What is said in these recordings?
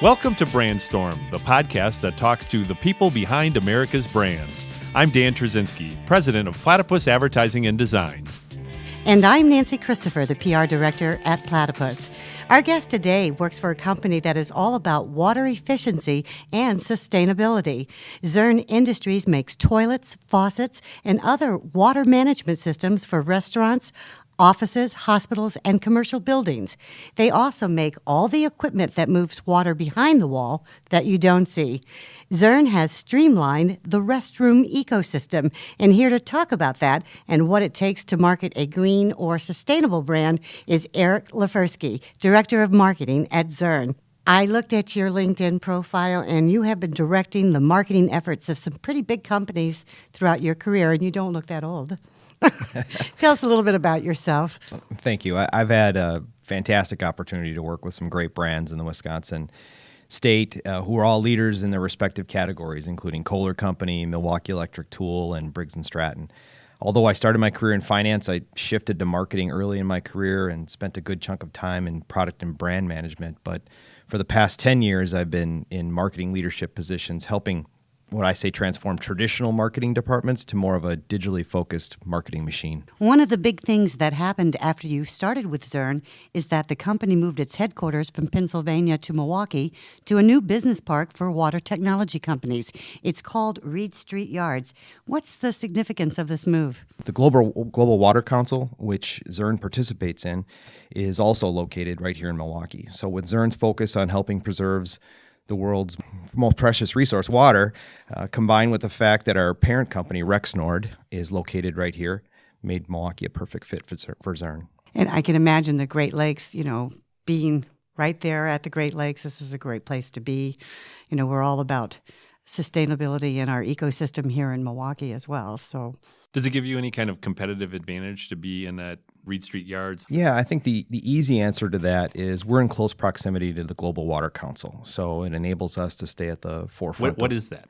Welcome to Brandstorm, the podcast that talks to the people behind America's brands. I'm Dan Trzinski, president of Platypus Advertising and Design. And I'm Nancy Christopher, the PR director at Platypus. Our guest today works for a company that is all about water efficiency and sustainability. Zurn Industries makes toilets, faucets, and other water management systems for restaurants, offices, hospitals, and commercial buildings. They also make all the equipment that moves water behind the wall that you don't see. Zurn has streamlined the restroom ecosystem, and here to talk about that and what it takes to market a green or sustainable brand is Eric Loferski, Director of Marketing at Zurn. I looked at your LinkedIn profile, and you have been directing the marketing efforts of some pretty big companies throughout your career, and you don't look that old. Tell us a little bit about yourself. Thank you. I've had a fantastic opportunity to work with some great brands in the Wisconsin state who are all leaders in their respective categories, including Kohler Company, Milwaukee Electric Tool, and Briggs and Stratton. Although I started my career in finance, I shifted to marketing early in my career and spent a good chunk of time in product and brand management. But for the past 10 years, I've been in marketing leadership positions, helping what I say transform traditional marketing departments to more of a digitally focused marketing machine. One of the big things that happened after you started with Zurn is that the company moved its headquarters from Pennsylvania to Milwaukee to a new business park for water technology companies. It's called Reed Street Yards. What's the significance of this move? The Global Water Council, which Zurn participates in, is also located right here in Milwaukee. So with Zurn's focus on helping preserve the world's most precious resource, water, combined with the fact that our parent company, Rexnord, is located right here, made Milwaukee a perfect fit for Zurn. And I can imagine the Great Lakes, being right there at the Great Lakes. This is a great place to be. We're all about sustainability in our ecosystem here in Milwaukee as well. So, does it give you any kind of competitive advantage to be in that Reed Street Yards? Yeah, I think the easy answer to that is we're in close proximity to the Global Water Council, so it enables us to stay at the forefront. What is that?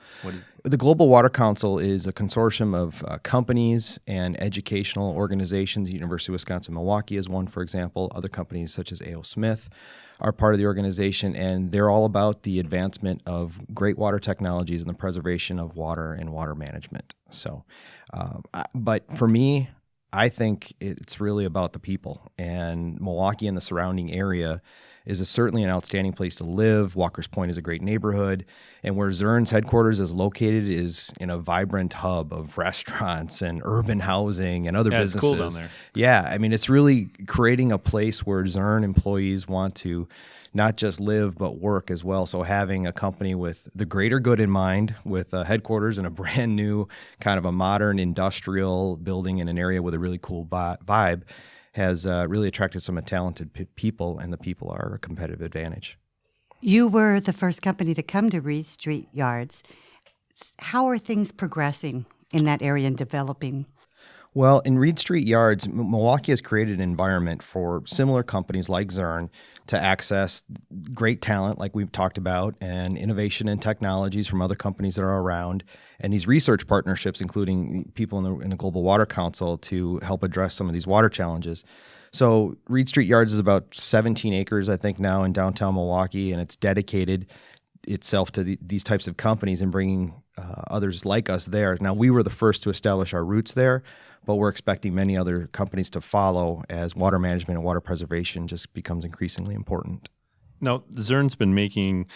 The Global Water Council is a consortium of companies and educational organizations. University of Wisconsin-Milwaukee is one, for example. Other companies such as A.O. Smith are part of the organization, and they're all about the advancement of great water technologies and the preservation of water and water management. So, but for me, I think it's really about the people, and Milwaukee and the surrounding area is certainly an outstanding place to live. Walker's Point is a great neighborhood, and where Zurn's headquarters is located is in a vibrant hub of restaurants and urban housing and other businesses. It's cool down there. Yeah, I mean, it's really creating a place where Zurn employees want to not just live, but work as well. So having a company with the greater good in mind, with a headquarters in a brand new kind of a modern industrial building in an area with a really cool vibe has really attracted some talented people, and the people are a competitive advantage. You were the first company to come to Reed Street Yards. How are things progressing in that area and developing? Well, in Reed Street Yards, Milwaukee has created an environment for similar companies like Zurn to access great talent, like we've talked about, and innovation and technologies from other companies that are around, and these research partnerships, including people in the Global Water Council, to help address some of these water challenges. So Reed Street Yards is about 17 acres, I think, now in downtown Milwaukee, and it's dedicated itself to these types of companies and bringing others like us there. Now, we were the first to establish our roots there, but we're expecting many other companies to follow as water management and water preservation just becomes increasingly important. Now, Zurn's been making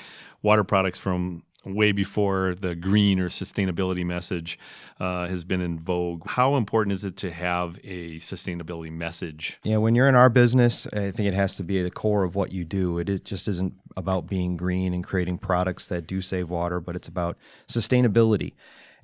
water products from way before the green or sustainability message has been in vogue. How important is it to have a sustainability message? Yeah, when you're in our business, I think it has to be the core of what you do. It just isn't about being green and creating products that do save water, but it's about sustainability.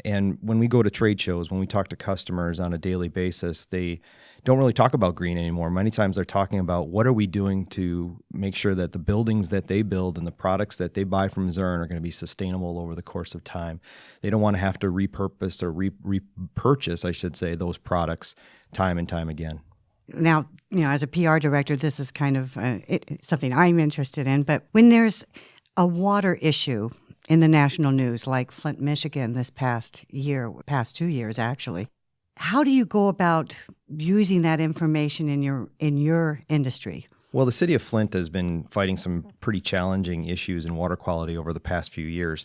And when we go to trade shows, when we talk to customers on a daily basis, they don't really talk about green anymore. Many times they're talking about what are we doing to make sure that the buildings that they build and the products that they buy from Zurn are going to be sustainable over the course of time. They don't want to have to repurpose or repurchase, I should say, those products time and time again. Now, as a PR director, this is kind of something I'm interested in. But when there's a water issue in the national news, like Flint, Michigan, this past 2 years, actually, how do you go about using that information in your industry? Well, the city of Flint has been fighting some pretty challenging issues in water quality over the past few years.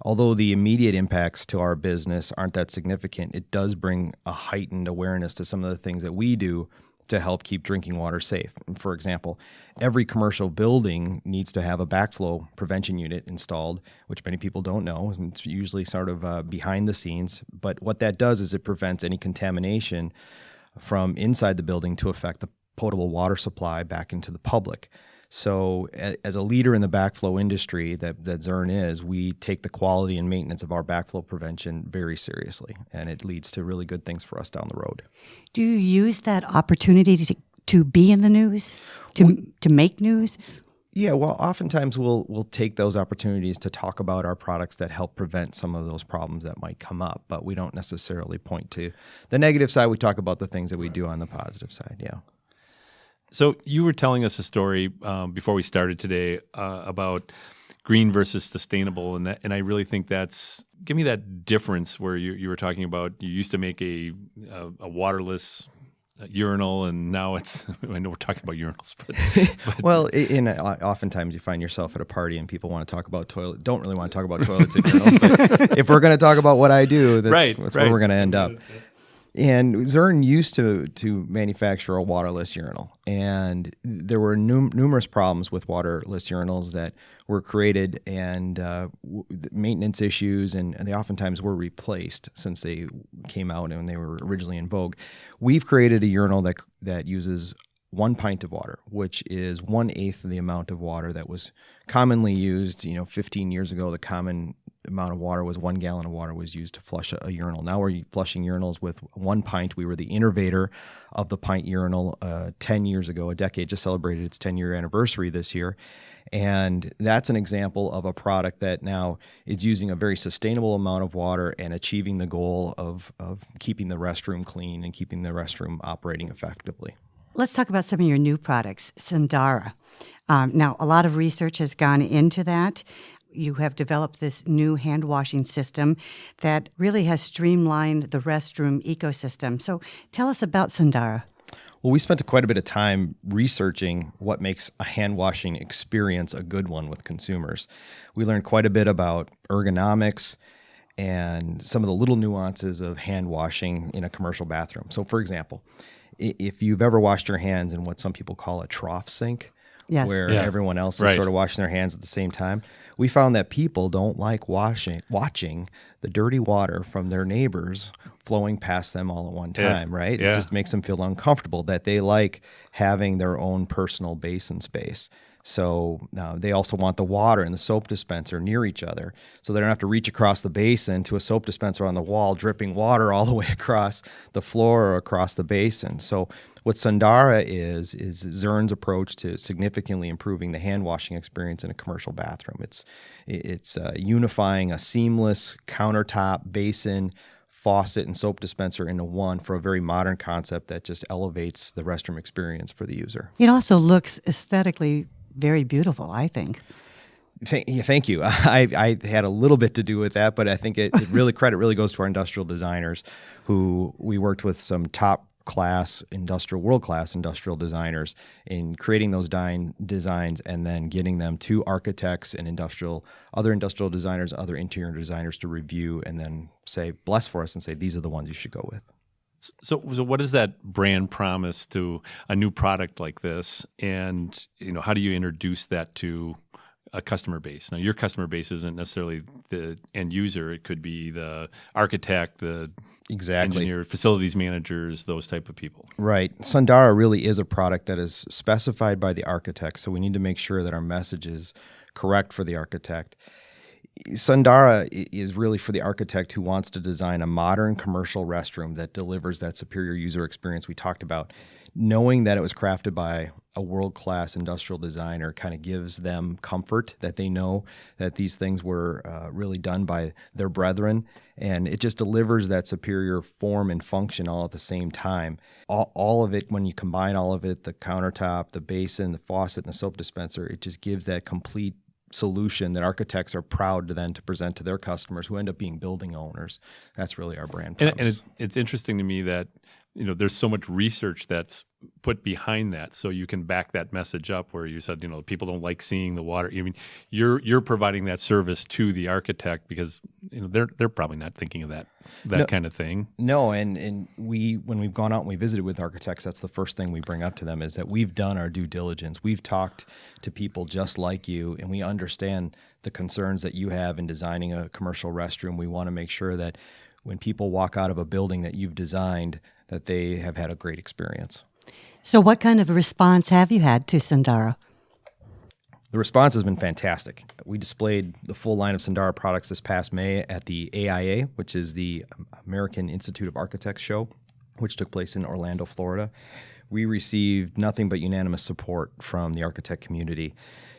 Although the immediate impacts to our business aren't that significant, it does bring a heightened awareness to some of the things that we do to help keep drinking water safe. For example, every commercial building needs to have a backflow prevention unit installed, which many people don't know. It's usually sort of behind the scenes. But what that does is it prevents any contamination from inside the building to affect the potable water supply back into the public. So as a leader in the backflow industry that Zurn is, we take the quality and maintenance of our backflow prevention very seriously, and it leads to really good things for us down the road. Do you use that opportunity to be in the news, to make news? Yeah, well, oftentimes we'll take those opportunities to talk about our products that help prevent some of those problems that might come up, but we don't necessarily point to the negative side. We talk about the things that we do on the positive side, yeah. So you were telling us a story before we started today about green versus sustainable, and I really think give me that difference where you were talking about you used to make a waterless urinal, and now it's I know we're talking about urinals, but well, oftentimes you find yourself at a party and people want to talk about don't really want to talk about toilets and urinals, but if we're going to talk about what I do, that's where we're going to end up. And Zurn used to manufacture a waterless urinal, and there were numerous problems with waterless urinals that were created, and maintenance issues, and they oftentimes were replaced since they came out and they were originally in vogue. We've created a urinal that uses 1 pint of water, which is 1/8 of the amount of water that was commonly used. 15 years ago, the common amount of water was 1 gallon of water was used to flush a urinal. Now we're flushing urinals with 1 pint. We were the innovator of the pint urinal 10 years ago. A decade just celebrated its 10-year anniversary this year. And that's an example of a product that now is using a very sustainable amount of water and achieving the goal of keeping the restroom clean and keeping the restroom operating effectively. Let's talk about some of your new products, Sundara. Now, a lot of research has gone into that. You have developed this new hand washing system that really has streamlined the restroom ecosystem. So tell us about Sundara. Well, we spent quite a bit of time researching what makes a hand washing experience a good one with consumers. We learned quite a bit about ergonomics and some of the little nuances of hand washing in a commercial bathroom. So, for example, if you've ever washed your hands in what some people call a trough sink, yes, where everyone else is sort of washing their hands at the same time, we found that people don't like watching the dirty water from their neighbors flowing past them all at one time, right? Yeah. It just makes them feel uncomfortable, that they like having their own personal basin space. So now they also want the water and the soap dispenser near each other, so they don't have to reach across the basin to a soap dispenser on the wall, dripping water all the way across the floor or across the basin. So what Sundara is Zurn's approach to significantly improving the hand washing experience in a commercial bathroom. It's unifying a seamless countertop, basin, faucet, and soap dispenser into one for a very modern concept that just elevates the restroom experience for the user. It also looks aesthetically very beautiful, I think. Thank you. I had a little bit to do with that, but I think credit really goes to our industrial designers, who we worked with some world-class industrial designers in creating those designs and then getting them to architects and other industrial designers, other interior designers to review and then say, bless for us and say, these are the ones you should go with. So what is that brand promise to a new product like this? And, how do you introduce that to a customer base? Now, your customer base isn't necessarily the end user. It could be the architect, the engineer, facilities managers, those type of people. Right. Sundara really is a product that is specified by the architect, so we need to make sure that our message is correct for the architect. Sundara is really for the architect who wants to design a modern commercial restroom that delivers that superior user experience we talked about. Knowing that it was crafted by a world-class industrial designer kind of gives them comfort that they know that these things were really done by their brethren, and it just delivers that superior form and function all at the same time. All of it, when you combine all of it, the countertop, the basin, the faucet, and the soap dispenser, it just gives that complete solution that architects are proud to then to present to their customers, who end up being building owners. That's really our brand promise. And it's interesting to me that there's so much research that's put behind that, so you can back that message up. Where you said, people don't like seeing the water. I mean, you're providing that service to the architect because they're probably not thinking of that kind of thing. No, and when we've gone out and we visited with architects, that's the first thing we bring up to them is that we've done our due diligence. We've talked to people just like you, and we understand the concerns that you have in designing a commercial restroom. We want to make sure that when people walk out of a building that you've designed, that they have had a great experience. So what kind of a response have you had to Sundara? The response has been fantastic. We displayed the full line of Sundara products this past May at the AIA, which is the American Institute of Architects show, which took place in Orlando, Florida. We received nothing but unanimous support from the architect community.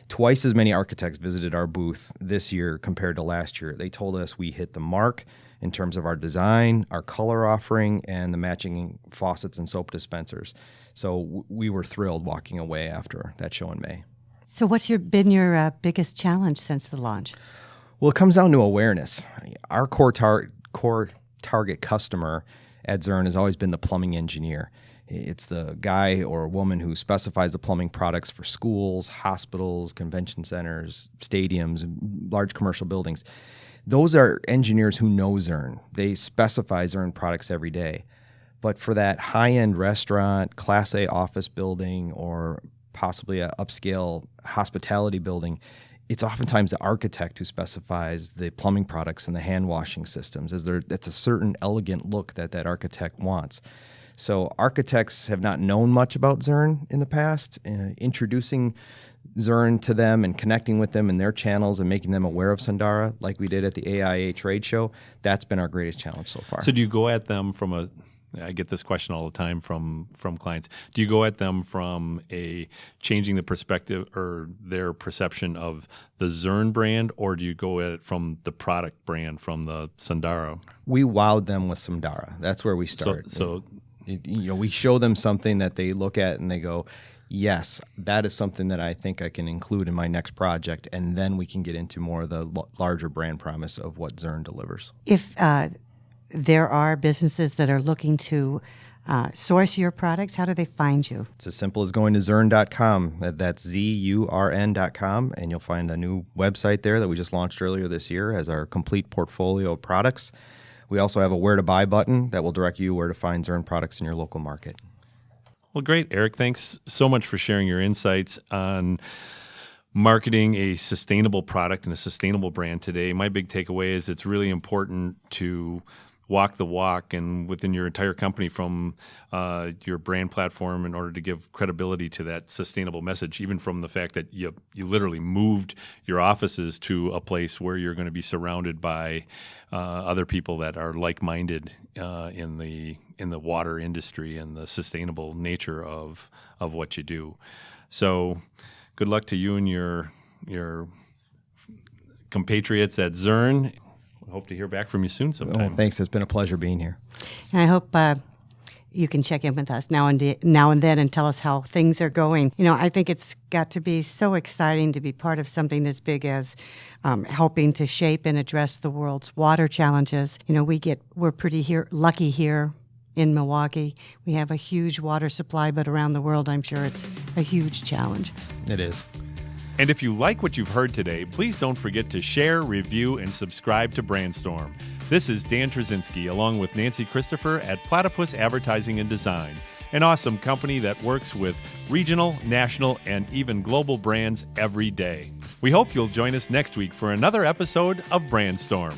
Twice as many architects visited our booth this year compared to last year. They told us we hit the mark in terms of our design, our color offering, and the matching faucets and soap dispensers. So we were thrilled walking away after that show in May. So what's been your biggest challenge since the launch? Well, it comes down to awareness. Our core target customer at Zurn has always been the plumbing engineer. It's the guy or woman who specifies the plumbing products for schools, hospitals, convention centers, stadiums, and large commercial buildings. Those are engineers who know Zurn. They specify Zurn products every day. But for that high-end restaurant, Class A office building, or possibly an upscale hospitality building, it's oftentimes the architect who specifies the plumbing products and the hand washing systems. That's a certain elegant look that architect wants. So architects have not known much about Zurn in the past. Introducing Zurn to them and connecting with them in their channels and making them aware of Sundara, like we did at the AIA trade show, that's been our greatest challenge so far. So do you go at them from I get this question all the time from clients. Do you go at them from changing the perspective or their perception of the Zurn brand, or do you go at it from the product brand, from the Sundara? We wowed them with Sundara. That's where we start. So we show them something that they look at and they go, yes, that is something that I think I can include in my next project, and then we can get into more of the larger brand promise of what Zurn delivers. If there are businesses that are looking to source your products, how do they find you? It's as simple as going to Zurn.com. That's ZURN.com, and you'll find a new website there that we just launched earlier this year as our complete portfolio of products. We also have a where to buy button that will direct you where to find Zurn products in your local market. Well, great, Eric. Thanks so much for sharing your insights on marketing a sustainable product and a sustainable brand today. My big takeaway is it's really important to walk the walk and within your entire company from your brand platform in order to give credibility to that sustainable message, even from the fact that you literally moved your offices to a place where you're going to be surrounded by other people that are like-minded in the water industry and the sustainable nature of what you do. So good luck to you and your compatriots at Zurn. Hope to hear back from you soon sometime. Oh, thanks. It's been a pleasure being here. And I hope you can check in with us now and then and tell us how things are going. I think it's got to be so exciting to be part of something as big as helping to shape and address the world's water challenges. We're pretty lucky here in Milwaukee. We have a huge water supply, but around the world, I'm sure it's a huge challenge. It is. And if you like what you've heard today, please don't forget to share, review, and subscribe to Brandstorm. This is Dan Trzinski, along with Nancy Christopher at Platypus Advertising and Design, an awesome company that works with regional, national, and even global brands every day. We hope you'll join us next week for another episode of Brandstorm.